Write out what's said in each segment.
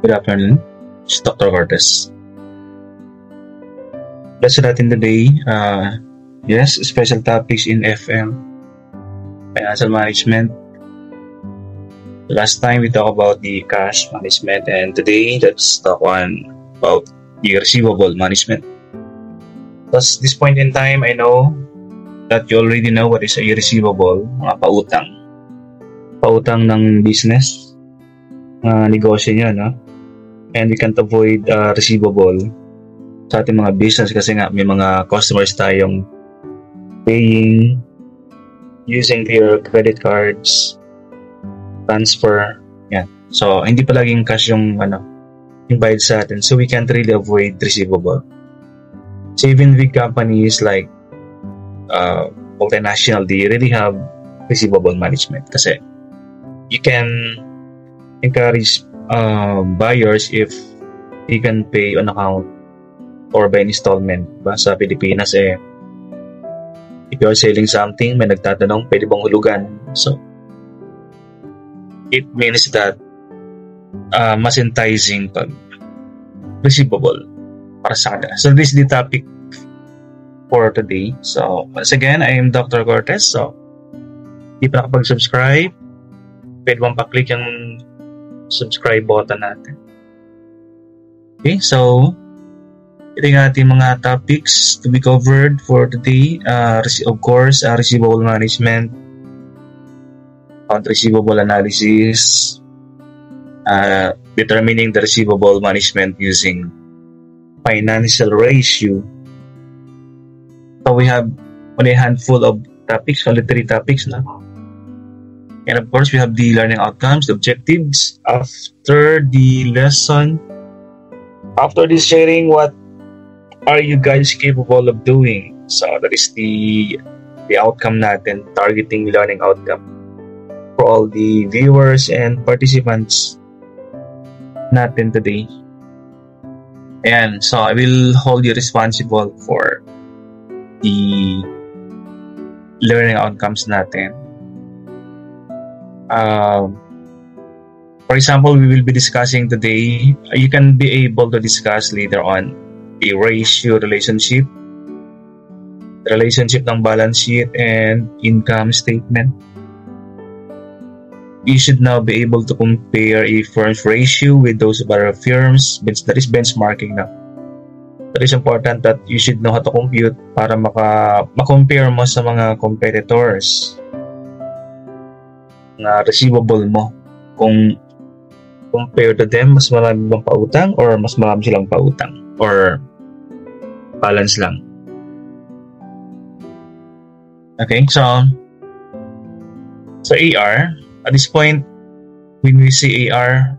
Good afternoon. It's Dr. Cortez. Lesson natin today, special topics in FM, financial management. Last time we talked about the cash management, and today let's talk about the receivable management. At this point in time, I know that you already know what is a receivable, mga pautang. Pautang ng business, negosyo niya, no? And we can't avoid receivable sa ating mga business kasi nga may mga customers tayong paying using their credit cards, transfer, yan. So, hindi palaging cash yung bayad sa atin. So, we can't really avoid receivable. So, even big companies like multinational, they really have receivable management kasi you can encourage buyers if they can pay on account or by installment. Sa Pilipinas if you're selling something, may nagtatanong pwede bang hulugan, so it means that mas enticing pag receivable para sa kanila. So this is the topic for today. So once again, I am Dr. Cortez. So hindi pa nakapag-subscribe, pwede bang pa-click yung subscribe button natin. Okay, so ito yung ating mga topics to be covered for today. Of course, receivable management, account receivable analysis, determining the receivable management using financial ratio. So we have only a handful of topics, only 3 topics now. And of course, we have the learning outcomes, the objectives. After the lesson, after this sharing, what are you guys capable of doing? So that is the outcome natin, targeting learning outcome for all the viewers and participants natin today. And so I will hold you responsible for the learning outcomes natin. For example, we will be discussing today, you can be able to discuss later on the ratio relationship, the relationship ng balance sheet and income statement. You should now be able to compare a firm's ratio with those of other firms. That is benchmarking now. That is important that you should know how to compute para maka-compare mo sa mga competitors na receivable mo. Kung compared to them, mas marami bang pautang or mas marami silang pautang or balance lang. Okay, so AR, at this point, when we see AR,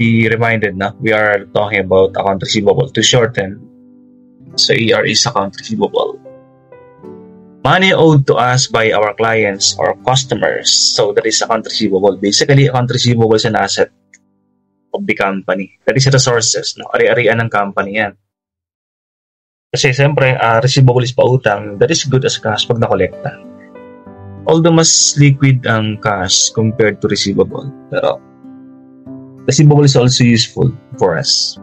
be reminded na we are talking about account receivable. To shorten, so AR is account receivable. Money owed to us by our clients or customers. So that is account receivable. Basically, account receivable is an asset of the company. That is resources. No? Ari-arian ng company yan. Kasi siyempre, receivable is pautang. That is good as cash pag nakolekta. Although mas liquid ang cash compared to receivable. Pero receivable is also useful for us.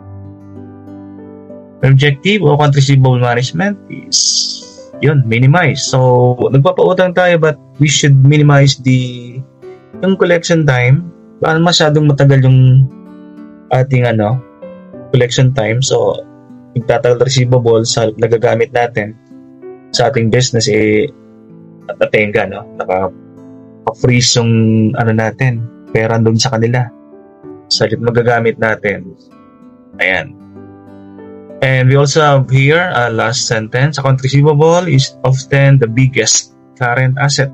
The objective of account receivable management is minimize. So, nagpapautang tayo but we should minimize yung collection time. Baka masyadong matagal yung ating collection time. So, magtatagal receivable sa nagagamit natin sa ating business natatenga, no? Naka-freeze yung natin, pera doon sa kanila. Sa magagamit natin. Ayan. And we also have here a last sentence. Account receivable is often the biggest current asset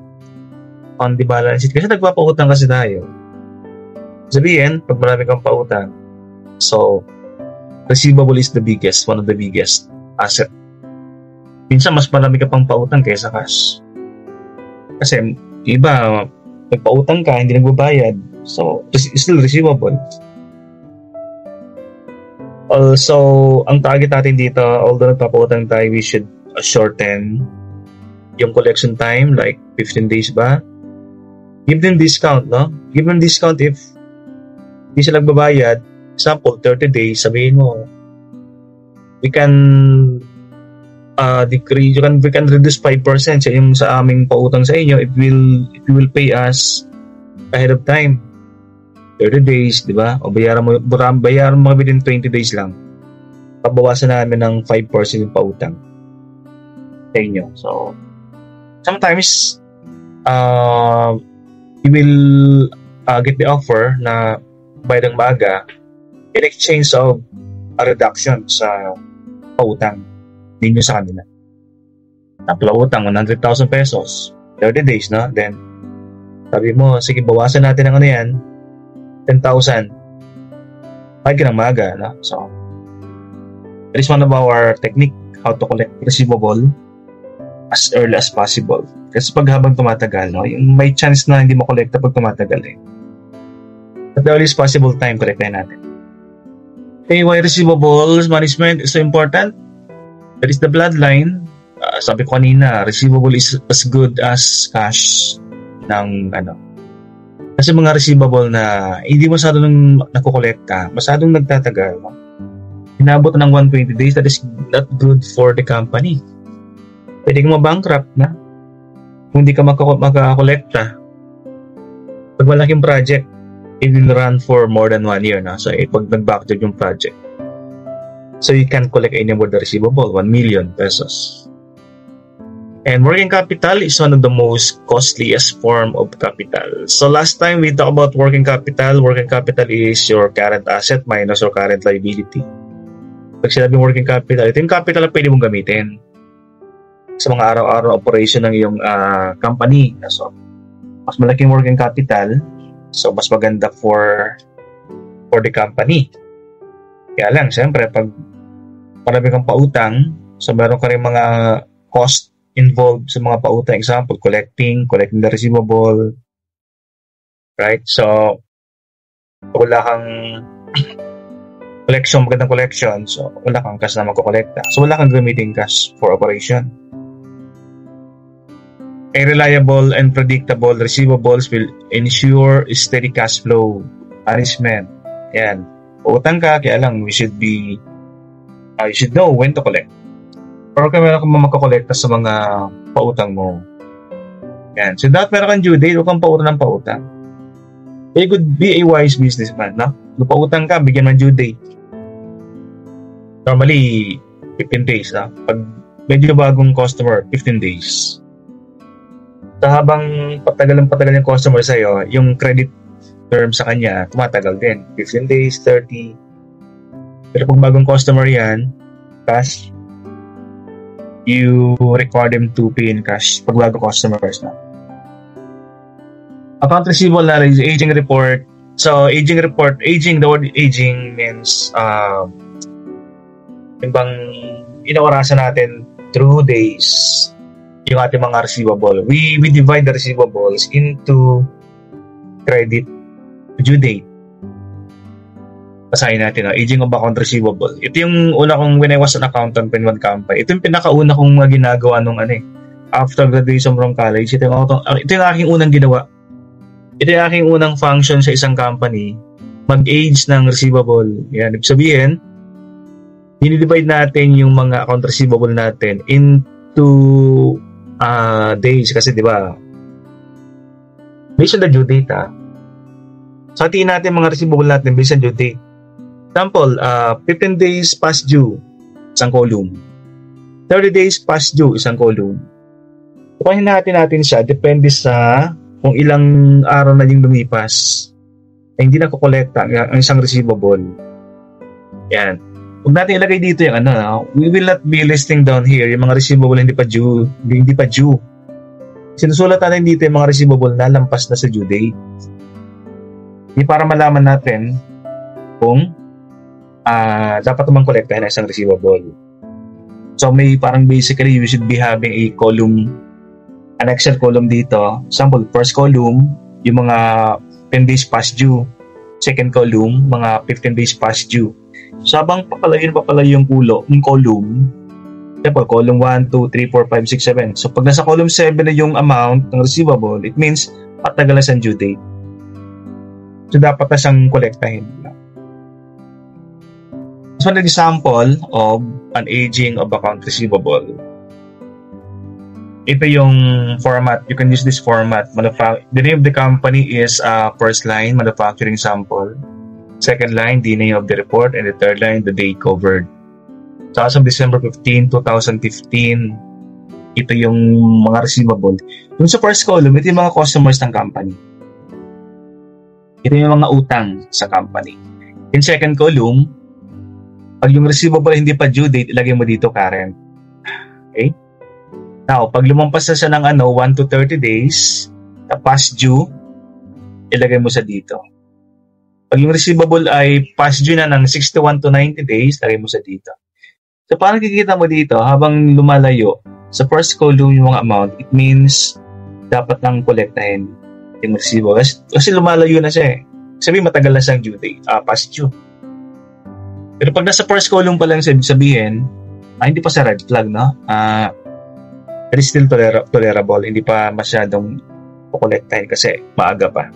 on the balance sheet. Kasi nagpapautang kasi tayo. Sabihin, pag marami kang pautang, so receivable is the biggest, one of the biggest asset. Minsan, mas marami ka pang pautang kaysa cash. Kasi, iba, nagpautang ka, hindi nagbabayad. So, still receivable. Also, ang target natin dito, although nagpapautang tayo, we should shorten yung collection time, like 15 days ba? Give them discount, no? Give them discount if hindi sila nagbabayad. example, 30 days, sabihin mo, we can decrease, we can reduce 5% sa yung sa aming pautang sa inyo. It will pay us ahead of time. 30 days, di ba? O bayaran mo within 20 days lang. Pabawasan namin ng 5% yung pautang sa inyo. So, sometimes, you will get the offer na bayad ng maaga in exchange of a reduction sa pautang ninyo sa kanila. Pautang 100,000 pesos, 30 days, no? Then, sabi mo, sige, bawasan natin ang ano yan, 10,000. Bayad ka ng maaga, no? So, that is one of our technique, how to collect receivable as early as possible. Kasi pag habang tumatagal, no, yung may chance na hindi makolekta pag tumatagal eh. At the earliest possible time, kolektahin natin. Okay, why receivables management is so important? That is the bloodline. Sabi ko kanina, receivable is as good as cash ng ano. Kasi mga receivable na hindi masyadong nakukolekta, masyadong nagtatagal, no? Inabot ng 120 days, that is not good for the company. Pwede kang mabankrupt na kung hindi ka makakolekta. Pag malaking project, it will run for more than 1 year na. So, pag nag-backlog yung project. So, you can collect any more the receivable, 1 million pesos. And working capital is one of the most costliest form of capital. So, last time we talked about working capital. Working capital is your current asset minus your current liability. Pag sinabing working capital, ito yung capital na pwede mong gamitin sa mga araw-araw operation ng iyong company. So, mas malaking working capital, so mas maganda for the company. Kaya lang, siyempre, pag marami kang pautang, so meron ka rin mga cost involved sa mga pautang. Example, collecting the receivable. Right? So, wala kang magandang collection, so wala kang cash na magkukolekta. So, wala kang gamitin cash for operation. A reliable and predictable receivables will ensure steady cash flow management. Yan. Utang ka, kaya lang, you should know when to collect. Or kung meron kang makakolekta sa mga pautang mo. Yan. So, dapat meron kang due date, huwag kang pautang ng pautang. You could be a wise businessman, no? Kung pautang ka, bigyan ng due date. Normally, 15 days, no? Pag medyo bagong customer, 15 days. So, habang patagal yung customer sa'yo, yung credit term sa kanya, tumatagal din. 15 days, 30. Pero pag bagong customer yan, cash, you require them to pay in cash pag bagong customers na. Account receivable analysis, aging report. So, the word aging means yung bang inaorasan natin through days yung ating mga receivable. We divide the receivables into credit due date. Basahin natin, aging of account receivable. Ito yung una kong, when I was an accountant in one company, ito yung pinakauna kong ginagawa nung after graduation from college. Ito yung aking unang ginawa. Ito yung aking unang function sa isang company, mag-age ng receivable. Yan, ibig sabihin, dinidivide natin yung mga account receivable natin into days kasi di ba based on the due date so hatiin natin mga receivable natin based on due date. Example, 15 days past due, isang column. 30 days past due, isang column. So kung natin siya, depende sa kung ilang araw na yung lumipas na hindi na kukolekta ang isang receivable. Yan. Huwag natin ilagay dito yung we will not be listing down here yung mga receivable hindi pa due. Sinusulat natin dito yung mga receivable na lampas na sa due date. Hindi para malaman natin kung dapat naman kolektahin na isang receivable. So may parang basically you should be having a column, an Excel column dito. Example, first column, yung mga 10 days past due. Second column, mga 15 days past due. So, habang papalayo yung column, example, column 1, 2, 3, 4, 5, 6, 7. So, pag nasa column 7 na yung amount ng receivable, it means patagal na siyang due date. So, dapat na siyang kolektahin. So, an example of an aging of account receivable. Ito yung format. You can use this format. The name of the company is first line, manufacturing sample. Second line, the name of the report. And the third line, the date covered. So, as of December 15, 2015, ito yung mga receivable. Yung sa first column, ito yung mga customers ng company. Ito yung mga utang sa company. In second column, pag yung receivable hindi pa due date, ilagay mo dito current. Okay? Now, pag lumampas na siya ng 1 to 30 days, na past due, ilagay mo sa dito. Pag yung receivable ay past due na ng 61 to 90 days, ilagay mo sa dito. So, paano kikita mo dito, habang lumalayo, sa first column yung mga amount, it means dapat nang kolektahin yung receivable. Kasi lumalayo na siya eh. Sabihin, matagal na siyang due date, past due. Pero pag nasa first column pa lang sabihin, hindi pa sa red flag, no? It is still tolerable. Hindi pa masyadong kukolektahin kasi maaga pa.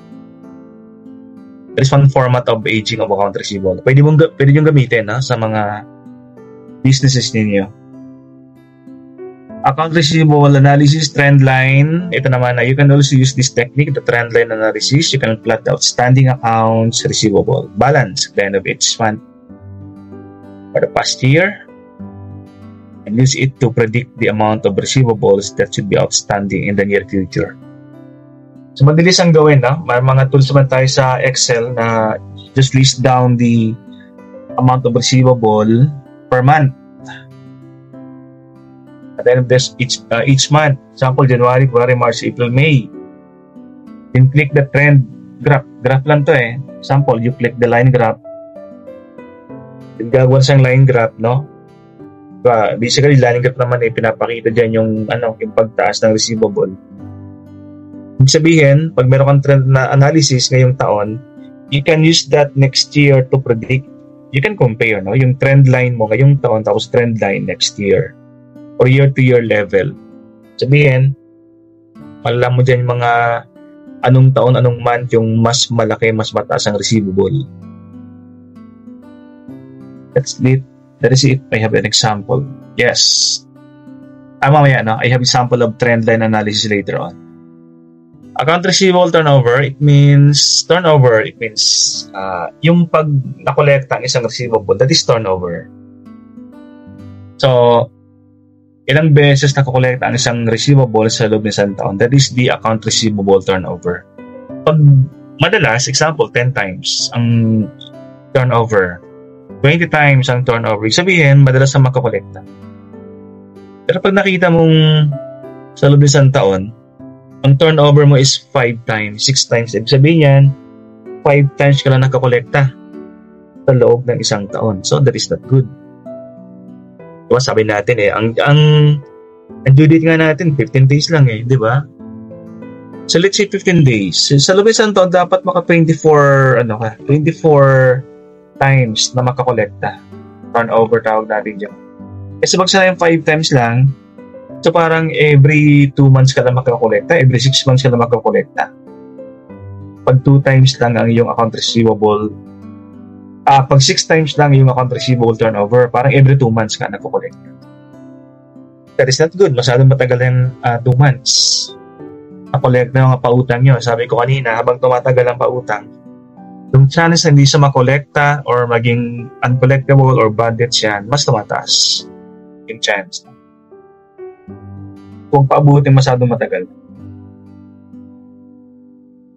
There is one format of aging of account receivable. Pwede nyo gamitin sa mga businesses ninyo. Account receivable analysis, trend line. Ito naman, you can also use this technique, the trend line analysis. You can plot outstanding accounts receivable balance at the end of each month for the past year, and use it to predict the amount of receivables that should be outstanding in the near future. So, madalis ang gawin, no? May mga tools naman tayo sa Excel na just list down the amount of receivable per month. At the end of this, each month, example, January, February, March, April, May. Then click the trend graph. Graph lang to eh. Example, you click the line graph. Then gagawa siyang line graph, no? Basically, line graph naman pinapakita dyan yung pagtaas ng receivable. Ibig sabihin, pag meron kang trend na analysis ngayong taon, you can use that next year to predict. You can compare, no? Yung trend line mo ngayong taon tapos trend line next year or year-to-year level. Sabihin, malalaman mo dyan yung mga anong taon, anong month yung mas malaki, mas mataas ang receivable. That's it. That is it. I have an example. Yes. Mamaya, no? I have example of trend line analysis later on. Account receivable turnover, it means yung pag nakolekta ang isang receivable, that is turnover. So, ilang beses nakokolekta ang isang receivable sa loob ng isang taon, that is the account receivable turnover. Pag madalas, example, 10 times ang turnover, 20 times ang turnover, sabihin, madalas na makakolekta. Pero pag nakita mong sa loob ng isang taon, ang turnover mo is 5 times, 6 times, ibig sabihin yan, 5 times ka lang nakakolekta sa loob ng isang taon. So, that is not good. Diba, sabi natin ang due date nga natin, 15 days lang di ba? So, let's say 15 days. Sa loob ng isang taon, dapat maka 24 times na makakolekta. Turnover tawag natin dyan. Kasi pag sa 5 times lang, so parang every 2 months ka lang makakolekta, every 6 months ka lang makakolekta. Pag 2 times lang ang iyong account receivable, pag 6 times lang yung account receivable turnover, parang every 2 months ka nakakolekta. That is not good. Masyadong matagal yung 2 months. Nakolekta yung mga pautang nyo. Sabi ko kanina, habang tumatagal ang pautang, yung chance na hindi siya makolekta or maging uncollectable or bad debts yan, mas tumataas yung chance. Kung paabutin masyadong matagal.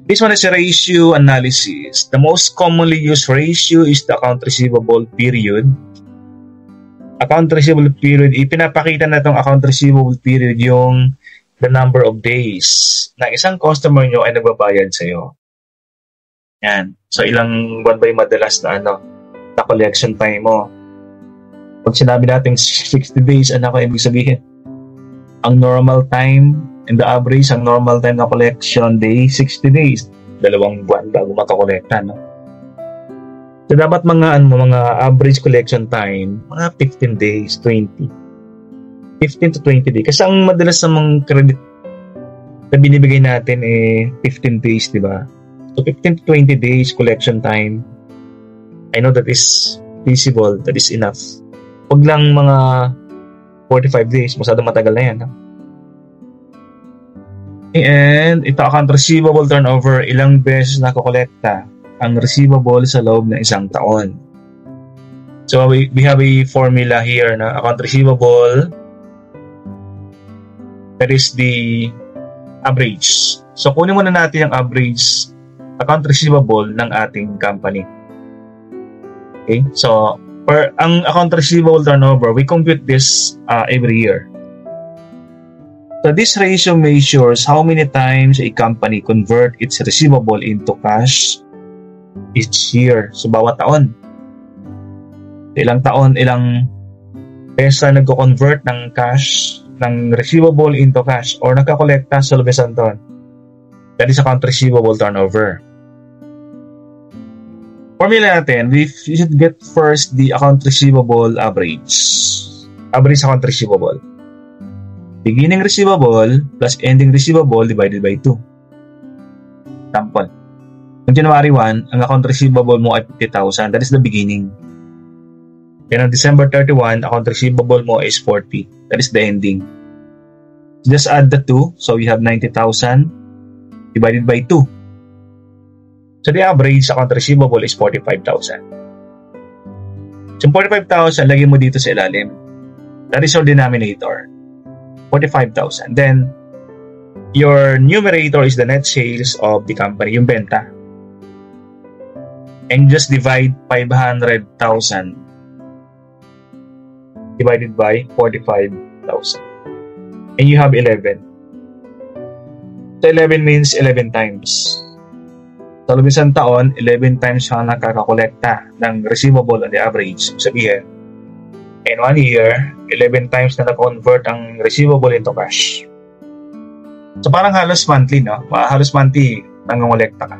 This one is a ratio analysis. The most commonly used ratio is the account receivable period. Account receivable period, ipinapakita na itong account receivable period yung the number of days na isang customer nyo ay nagbabayad sa'yo. Yan. So, ilang buwan ba yung madalas na na collection time mo? Pag sinabi natin 60 days, ibig sabihin? Ang normal time and the average, ang normal time na collection day, 60 days. 2 buwan bago makakolekta, no? So, dapat mga average collection time, mga 15 days, 20. 15 to 20 days. Kasi ang madalas namang credit na binibigay natin 15 days, di ba? So, 15 to 20 days collection time. I know that is feasible, that is enough. Huwag lang mga 45 days, masyadong matagal na yan. And ito, account receivable turnover, ilang beses nakakolekta ang receivable sa loob ng isang taon. So we have a formula here na account receivable, that is the average. So kunin muna natin ang average account receivable ng ating company. Okay, so for ang account receivable turnover, we compute this every year. So this ratio measures how many times a company convert its receivable into cash each year. So bawat taon. Ilang taon, ilang pesa nagko-convert ng cash, ng receivable into cash or nagkakolekta sa loob ng isang taon. That is account receivable turnover. Formula natin, we should get first the account receivable average. Average account receivable. Beginning receivable plus ending receivable divided by 2. Example. Kung January 1, ang account receivable mo ay 50,000. That is the beginning. Then on December 31, account receivable mo is 40. That is the ending. Just add the 2. So you have 90,000 divided by 2. So the average account receivable is 45,000. So 45,000, lagay mo dito sa ilalim. That is your denominator. 45,000. Then, your numerator is the net sales of the company, yung benta. And just divide 500,000 divided by 45,000. And you have 11. So 11 means 11 times. Sa loob isang taon, 11 times siya nakakakolekta ng receivable on the average. Sabihin, in 1 year, 11 times na na-convert ang receivable into cash. So parang halos monthly, no? Halos monthly nangongolekta ka.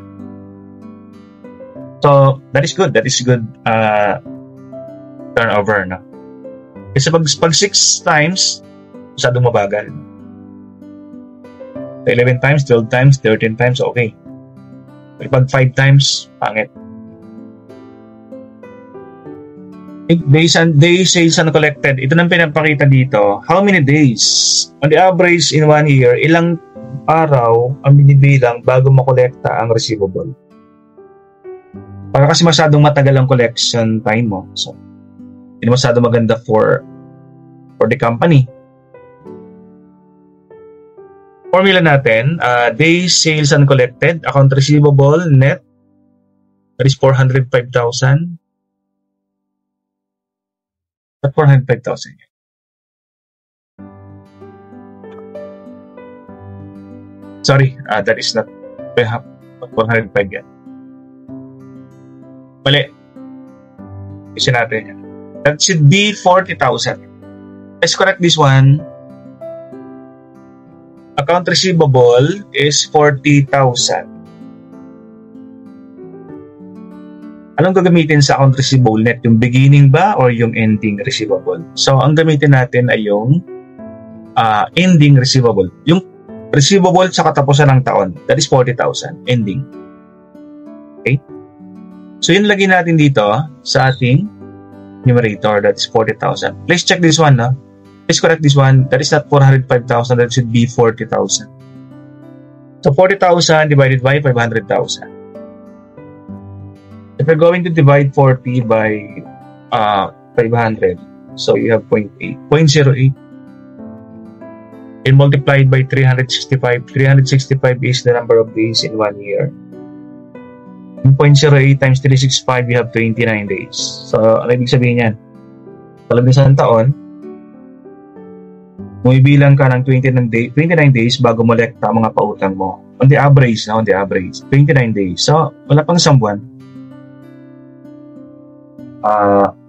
So that is good. That is good turnover, no? Kasi pag 6 times, masyadong mabagal. 11 times, 12 times, 13 times, okay. Pag 5 times, pangit. Days sales uncollected. Ito nang pinapakita dito. How many days? On the average in 1 year, ilang araw ang binibilang bago makolekta ang receivable? Para kasi masyadong matagal ang collection time mo. So, hindi masyadong maganda for the company. Formula natin, days sales uncollected, account receivable net, that is 405,000. At 405,000. Sorry, that is not 405 yan. Mali. Kasi natin yan. That should be 40,000. Let's correct this one. Account receivable is 40,000. Anong gagamitin sa account receivable net? Yung beginning ba or yung ending receivable? So, ang gamitin natin ay yung ending receivable. Yung receivable sa katapusan ng taon. That is 40,000. Ending. Okay? So, yun lagay natin dito sa ating numerator. That is 40,000. Please check this one, no? Please correct this one. That is not 405,000. That should be 40,000. So, 40,000 divided by 500,000. If you're going to divide 40 by 500, so you have 0.8. And multiplied by 365. 365 is the number of days in 1 year. And 0.08 times 365, you have 29 days. So, ano ibig sabihin yan? Sa loob ng isang taon, bumibilang ka ng 29 days bago molekta ang mga pautang mo. On the average, 29 days. So, wala pang isang buwan.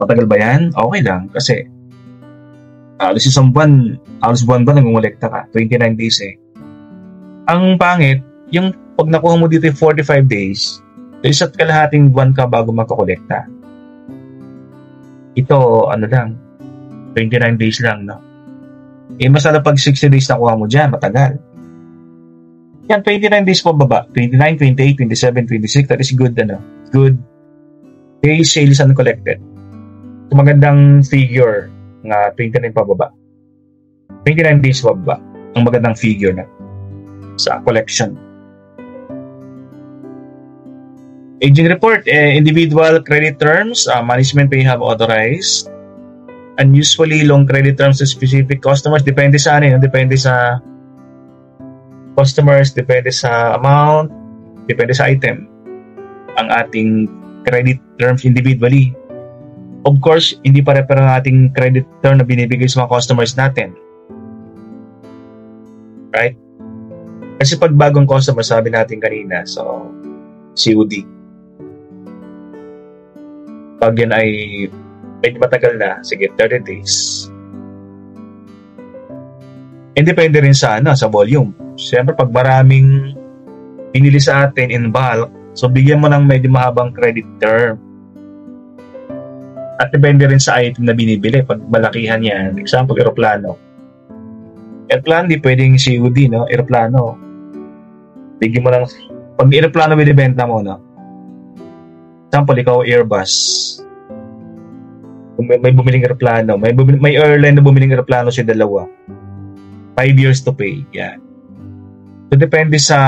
Matagal ba yan? Okay lang kasi alos buwan ba nangungulekta ka? 29 days eh. Ang pangit, yung pag nakuha mo dito yung 45 days, isa't kalahating buwan ka bago makakolekta. Ito, 29 days lang, no? Mas lalo pag 60 days nakuha mo dyan, matagal. Yan, 29 days po baba. 29, 28, 27, 26, that is good, good days sales uncollected. magandang figure nga 29 pababa. 29 days pababa. Ang magandang figure na sa collection. Aging report, individual credit terms, management may have authorized. Unusually long credit terms to specific customers. Depende sa ano yun, depende sa customers, depende sa amount, depende sa item. Ang ating credit terms individually. Of course, hindi pare-pareho ang ating credit term na binibigay sa mga customers natin. Right? Kasi pag bagong customer, sabi natin kanina, so COD. Pag yan ay medyo matagal na, sige, 30 days. And depende rin sa volume. Siyempre, pag maraming pinili sa atin in bulk, so bigyan mo ng medyo mahabang credit term. At depende rin sa item na binibili. Pag malakihan yan, example, aeroplano. Aeroplano, di pwedeng COD, no? Aeroplano. Bigyan mo lang, pag aeroplano binibenta mo, no? Example, ikaw Airbus. Kung may bumiling aeroplano, may airline na bumiling aeroplano siya dalawa. 5 years to pay. Yan. So, depende sa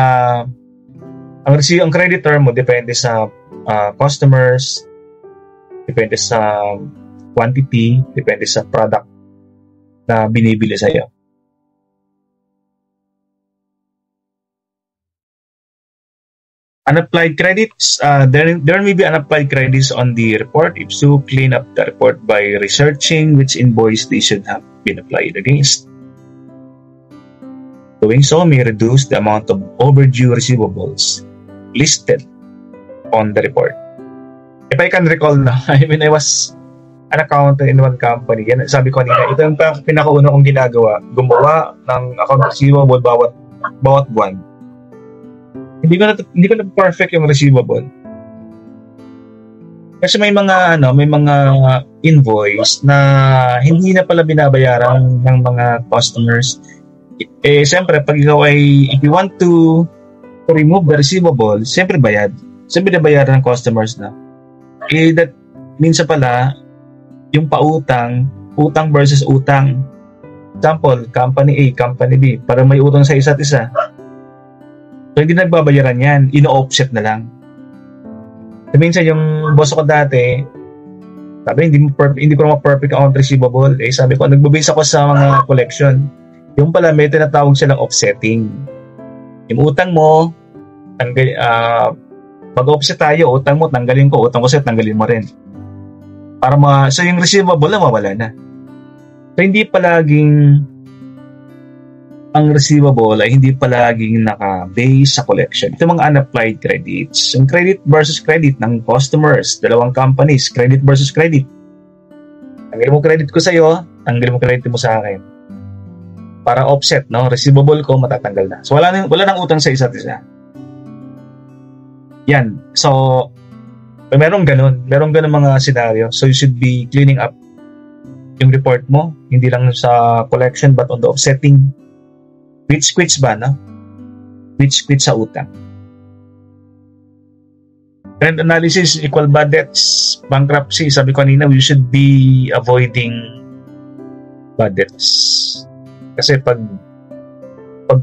ang credit term mo, depende sa customers, depende sa quantity, depende sa product na binibili sa'yo. Unapplied credits, there may be unapplied credits on the report. If so, clean up the report by researching which invoice they should have been applied against. Doing so may reduce the amount of overdue receivables listed on the report. If I can recall na, I was an accountant in one company. Yan, sabi ko kanina, ito yung pinakauna kong ginagawa. Gumawa ng account receivable bawat buwan. Hindi ko na perfect yung receivable. Kasi may mga invoice na hindi na pala binabayaran ng mga customers. Siyempre, pag ikaw if you want to remove the receivable, siyempre bayad. Siyempre bayaran ng customers na. That minsan pala, yung pautang, utang versus utang. Example, company A, company B, para may utang sa isa't isa. So, hindi nagbabayaran yan. Ino-offset na lang. So, minsan yung boss ko dati, sabi, hindi ko naman perfect account receivable. Sabi ko, nagbabase ako sa mga collection. Yung pala, may tinatawag silang offsetting. Yung utang mo, pag-offset tayo, utang mo, tanggalin ko. Utang ko sa'yo, tanggalin mo rin. So, yung receivable na mawala na. So, hindi palaging ang receivable ay hindi palaging naka-base sa collection. Ito mga unapplied credits. Yung credit versus credit ng customers, dalawang companies, credit versus credit. Tanggalin mo credit ko sa'yo, tanggalin mo credit mo sa akin. Para offset, no? Receivable ko matatanggal na. So wala nang utang sa isa't isa. Yan. So merong ganun mga scenario. So you should be cleaning up yung report mo, hindi lang sa collection but on the offsetting. Which quits ba, no? Which quits sa utang. Trend analysis, equal bad debts, bankruptcy. Sabi ko kanina, we should be avoiding bad debts. Kasi pag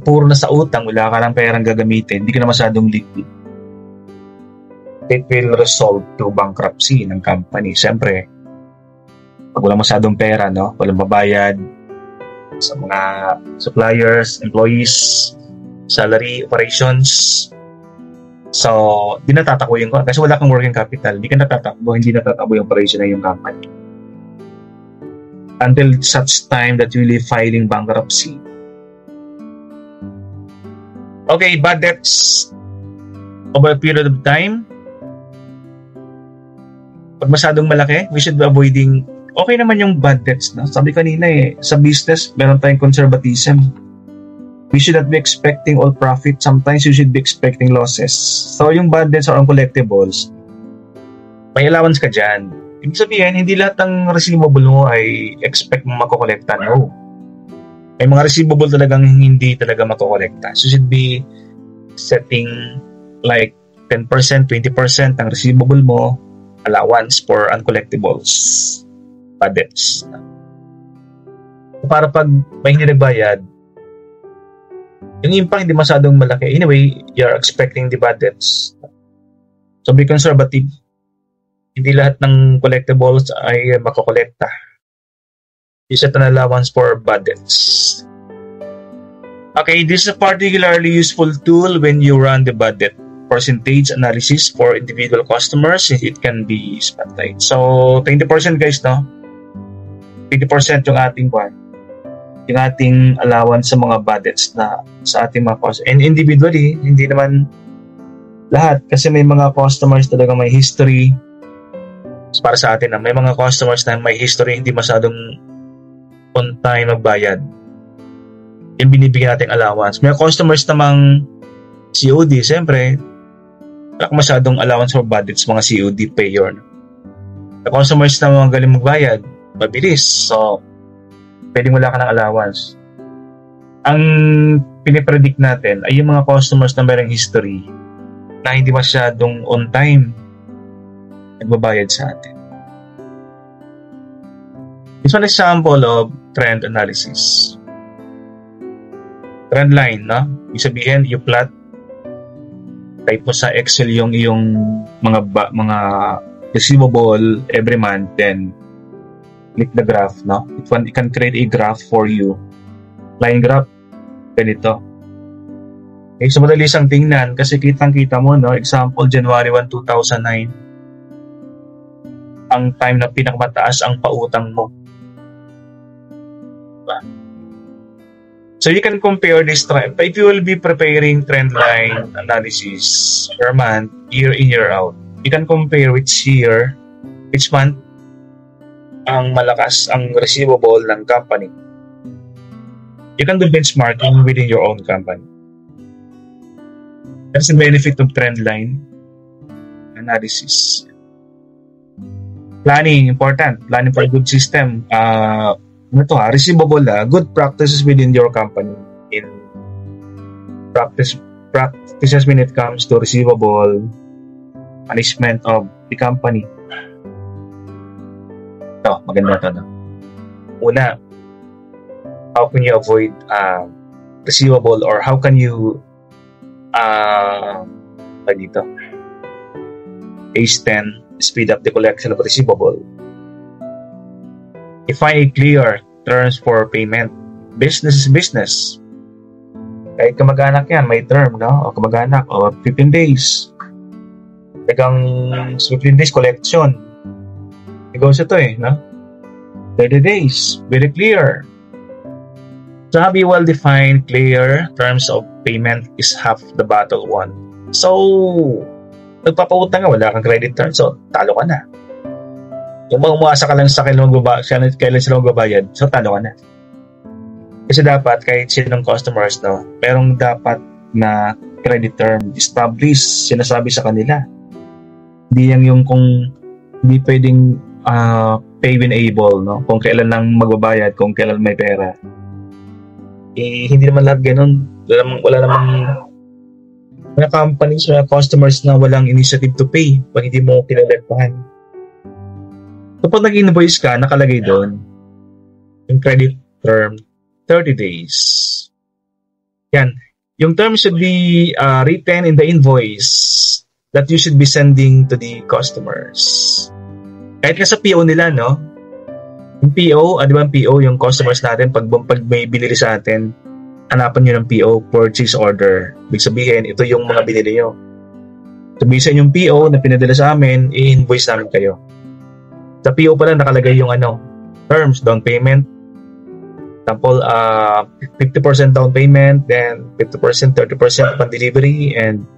puro na sa utang, wala ka lang perang gagamitin, hindi ka na masyadong liquid. It will result to bankruptcy ng company. Siyempre, pag wala masyadong pera, no? Walang babayad sa mga suppliers, employees, salary, operations. So, di natatakbo yung kasi wala kang working capital. Hindi natatakbo yung operation ng yung company. Until such time that you will be filing bankruptcy. Okay, bad debts over a period of time. Pag masyadong malaki, we should be avoiding. Okay naman yung bad debts, no? Sabi kanina sa business, meron tayong conservatism. We should not be expecting all profit. Sometimes you should be expecting losses. So, yung bad debts or collectibles, may allowance ka dyan. Ibig sabihin, hindi lahat ng receivable mo ay expect mo makokolekta. No. May mga receivable talagang hindi talaga makokolekta. So, you should be setting like 10%, 20% ang receivable mo allowance for uncollectibles. bad debts. Para pag may hindi nagbayad, yung impact hindi masyadong malaki. Anyway, you're expecting the bad debts. So be conservative. Hindi lahat ng collectibles ay makakolekta. You set an allowance for bad debts. Okay, this is a particularly useful tool when you run the bad debt percentage analysis for individual customers. It can be spent right. So, 20% guys, no? 20% yung ating yung ating allowance sa mga bad debts na sa ating mga customers. And individually, hindi naman lahat. Kasi may mga customers talaga may history. Para sa atin, may mga customers na may history, hindi masyadong on time magbayad. Yung binibigyan nating allowance. May customers namang COD, siyempre, wala masyadong allowance for bad debts, mga COD payer. May customers na mga galing magbayad, mabilis. So, pwedeng wala ka ng allowance. Ang pinipredict natin ay yung mga customers na mayroong history na hindi masyadong on time nagbabayad sa atin. It's an example of trend analysis. Trend line, no? Ibig sabihin, you plot, type mo sa Excel yung iyong mga receivable every month, then click the graph, no? It can create a graph for you. Line graph, ganito. Okay, so madali siyang tingnan kasi kitang-kita mo, no? Example, January 1, 2009. Ang time na pinakamataas ang pautang mo. Diba? So you can compare this trend. If you will be preparing trend line analysis per month, year in, year out, you can compare which month ang malakas ang receivable ng company. You can do benchmarking within your own company. That's the benefit of trend line analysis. Planning, important. Planning for a good system. Receivable, good practices within your company in practices when it comes to receivable management of the company. Ito, maganda ito. No? Una, how can you avoid receivable, or how can you Phase 10, speed up the collection of receivable. Define clear terms for payment. Business is business. Kahit kamag-anak yan, may term, no? O kamag-anak, o 15 days. Tagang 15 days collection. Negosyo to no? 30 days. Very clear. To have a well-defined, clear terms of payment is half the battle won. So, nagpapautang ka, wala kang credit term, so talo ka na. Kung umasa ka lang sa kailan sila magbabayad, so talo ka na. Kasi dapat, kahit sinong customers, no, merong dapat na credit term established, sinasabi sa kanila. Hindi yung kung hindi pwedeng pay when able, no? Kung kailan lang magbabayad, kung kailan may pera. Hindi naman lahat ganun. Wala namang mga companies, mga customers na walang initiative to pay pag hindi mo kinalektahan. So pag nag-invoice ka, nakalagay doon yung credit term 30 days. Yan. Yung term should be written in the invoice that you should be sending to the customers. Kahit nga sa PO nila, no? Yung PO, di ba ang PO, yung customers natin, pag may binili sa atin, hanapan nyo ng PO, purchase order. Ibig sabihin, ito yung mga binili nyo. Sabihin yung PO na pinadala sa amin, i-invoice namin kayo. Sa PO pala nakalagay yung terms, down payment. Example, 50% down payment, then 50%, 30% upon delivery, and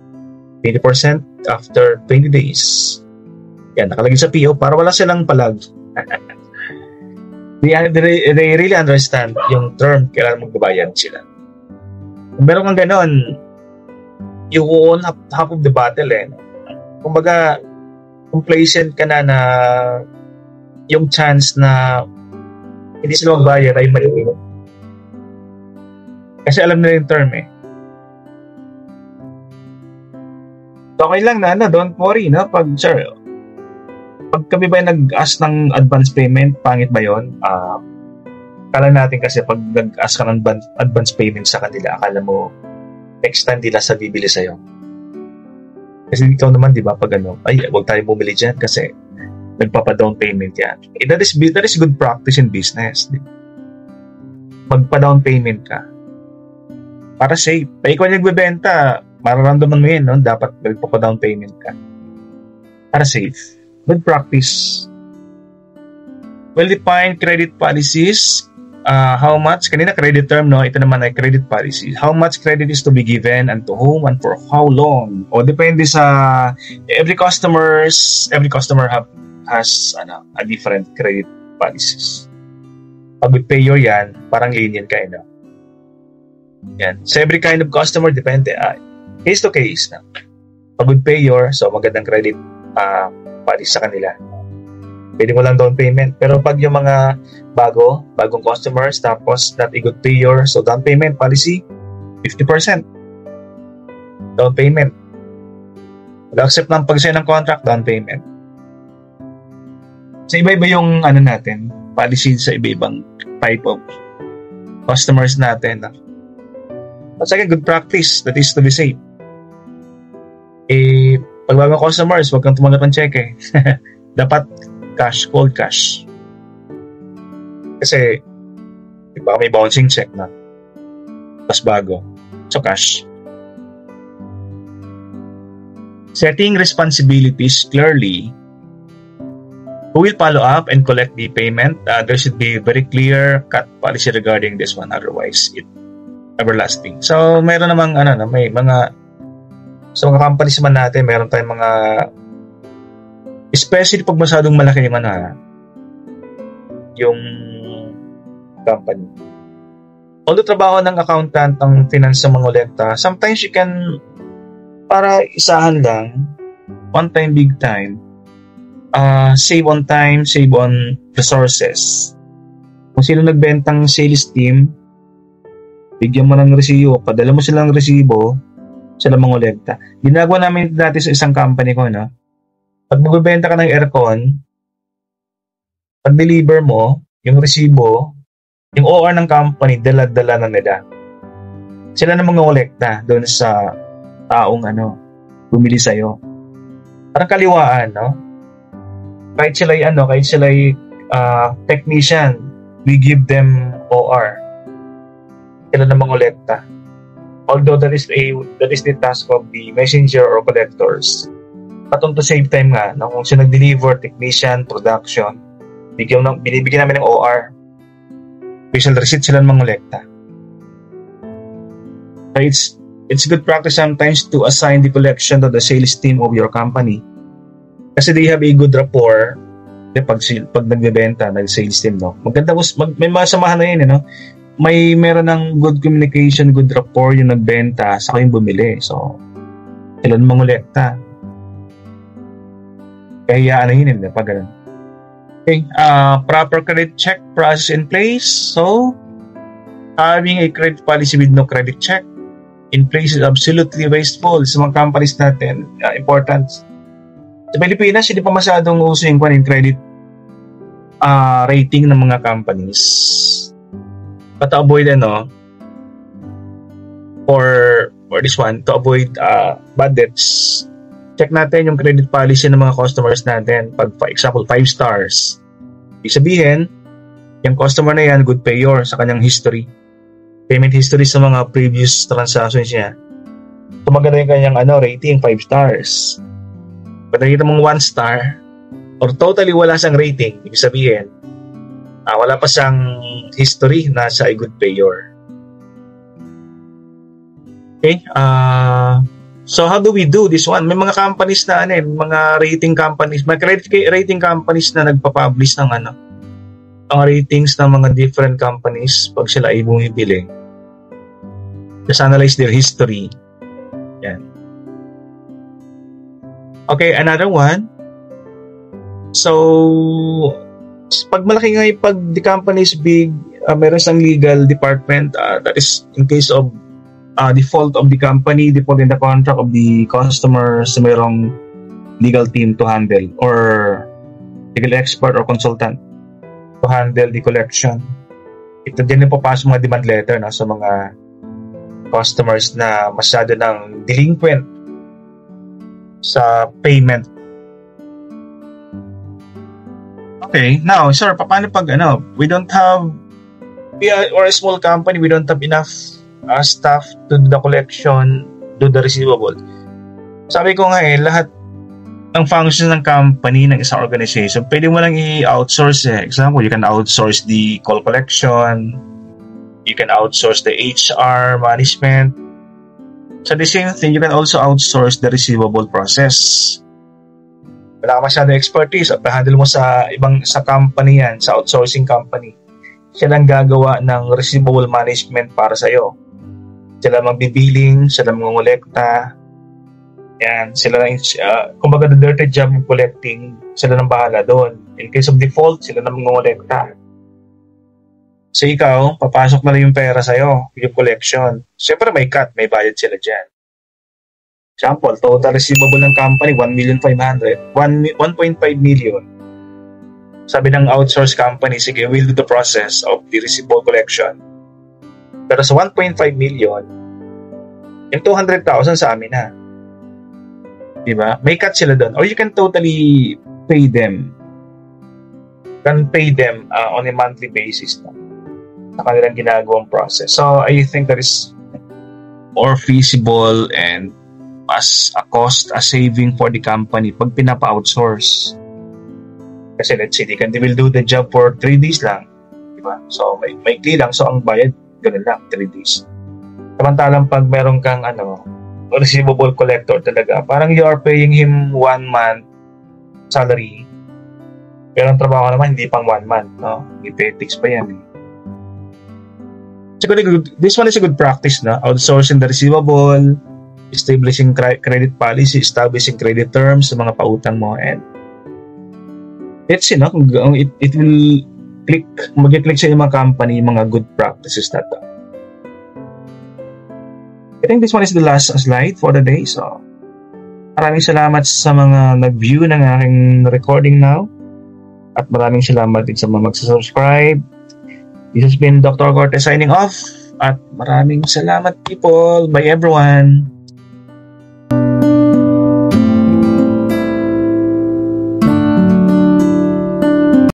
20% after 20 days. Yan, nakalagay sa PO para wala silang palag. They really understand yung term, kailangan magbabayad sila. Kung meron kang ganon, you won half of the battle Kumbaga, complacent ka na yung chance na hindi sila magbayad ay maliit. Kasi alam nila yung term So, okay lang na, don't worry, no? Pag, sir, Pag kami ba nag-ask ng advance payment, pangit ba yun? Akala natin kasi pag nag-ask ka ng advance payment sa kanila, akala mo next time nila sa bibili sa'yo. Kasi ikaw naman, di ba, pag huwag tayo bumili dyan kasi nagpapa-down payment yan. That is good practice in business. Magpa-down payment ka. Para safe. Pag ikaw nagbebenta, mararamdaman mo yun, no? Dapat magpapa-down payment ka. Para safe. Good practice. Well-defined credit policies. How much? Kanina credit term, no? Ito naman ay credit policy. How much credit is to be given and to whom and for how long? O depende sa every customer has a different credit policies. Pag with payor yan, parang lenient ka, no? Yan. So every kind of customer, depende. Case to case na. Pag with payor, so magandang credit policy sa kanila. Pwede mo lang down payment. Pero pag yung mga bagong customers, tapos not a good payor, so down payment policy, 50%. Down payment. Mag-accept ng pag-sign ng contract, down payment. So iba-iba yung natin, policy sa iba-ibang type of customers natin. That's like a good practice, that is to be safe. Pag bagong customers, huwag kang tumanggap ng cheque. Dapat cash, cold cash. Kasi, diba, may bouncing check na. Tapos bago. So, cash. Setting responsibilities clearly. Who will follow up and collect the payment? There should be very clear cut policy regarding this one. Otherwise, it everlasting. So, mayroon namang, may mga, sa mga companies man natin, mayroon tayong mga, especially pag masyadong malaki yung company. Although trabaho ng accountant ang finance ng mga kolekta, sometimes you can, para isahan lang, one time, big time, save on time, save on resources. Kung sino nagbentang sales team, bigyan mo ng resibo, padala mo silang resibo, sila mga kolekta. Ginagawa namin dati sa isang company ko, no? Pag magbebenta ka ng aircon, pag-deliver mo, yung resibo, yung OR ng company, dala-dala na nila. Sila na mga kolekta doon sa taong bumili sa'yo. Parang kaliwaan, no? Kahit sila'y technician, we give them OR. Sila na mga kolekta. Although that is the task of the messenger or collectors. Patong to save time nga, no? Kung sino nag-deliver, technician, production, binibigyan namin ng OR. Special receipt sila ng mga kolekta. So it's good practice sometimes to assign the collection to the sales team of your company. Kasi they have a good rapport. Pag nagbebenta, nag-sales team, no? Maganda, may masamahan na yun, no? Meron ng good communication, good rapport yung nagbenta sa yung bumili. So, sila ng mga kolekta. Kaya yun, pag ganun. Okay, proper credit check process in place. So, having a credit policy with no credit check in place is absolutely wasteful sa mga companies natin. Important. Sa Pilipinas, hindi pa masyadong uso yung credit rating ng mga companies. But to avoid for this one, to avoid bad debts, check natin yung credit policy ng mga customers natin. Pag, for example, 5 stars. Ibig sabihin, yung customer na yan, good payor sa kanyang history. Payment history sa mga previous transactions niya. So, maganda yung kanyang rating, 5 stars. Pag nakita mong 1 star, or totally wala siyang rating, ibig sabihin, wala pa siyang history na siya ay good payor. Okay, so how do we do this one? May mga companies na mga rating companies, may credit rating companies na nagpa-publish ng ang ratings ng mga different companies pag sila ay bumibili. Just analyze their history. Yan. Okay, another one. So, pag malaki nga pag the company is big, meron siyang legal department, that is in case of default of the company, default in the contract of the customer, so mayroong legal team to handle or legal expert or consultant to handle the collection. Ito din yung papasok mga demand letter sa mga customers na masyado ng delinquent sa payment. Okay, now, sir, paano pag we are a small company, we don't have enough staff to do the collection, do the receivable. Sabi ko nga lahat ng functions ng company, ng isang organization, pwede mo lang i-outsource. Example, you can outsource the call collection, you can outsource the HR management. So the same thing, you can also outsource the receivable process. Wala ka masyadong expertise at handle mo sa company yan, sa outsourcing company. Sila lang gagawa ng receivable management para sa'yo. Sila magbibiling, sila mangongolekta. Yan, sila lang, kumbaga the dirty job of collecting, sila nang bahala doon. In case of default, sila nang mangongolekta. So ikaw, papasok na lang yung pera sa'yo, yung collection. Siyempre may cut, may bayad sila dyan. Example, total receivable ng company, 1,500,000, 1.5 million. Sabi ng outsource company, sige, we'll do the process of the receivable collection. Pero sa 1.5 million, yung 200,000 sa amin na. Diba? May cut sila doon. Or you can totally pay them. You can pay them on a monthly basis na kanilang ginagawang process. So, I think that is more feasible and as a cost, a saving for the company pag pinapa-outsource. Kasi let's say, they will do the job for 3 days lang. Diba? So, may lang. So, ang bayad, ganun lang, 3 days. Samantalang pag meron kang receivable collector talaga, parang you are paying him 1 month salary. Pero ang trabaho naman, hindi pang 1 month. No? May petics pa yan. Siguro, this one is a good practice. No? Outsourcing the receivable, establishing credit policy, establishing credit terms sa mga pautang mo, and let's see, it will mag-click sa mga company, mga good practices na to. I think this one is the last slide for the day. So, maraming salamat sa mga nag-view ng aking recording now. At maraming salamat din sa mga magsasubscribe. This has been Dr. Cortez signing off. At maraming salamat, people. Bye, everyone.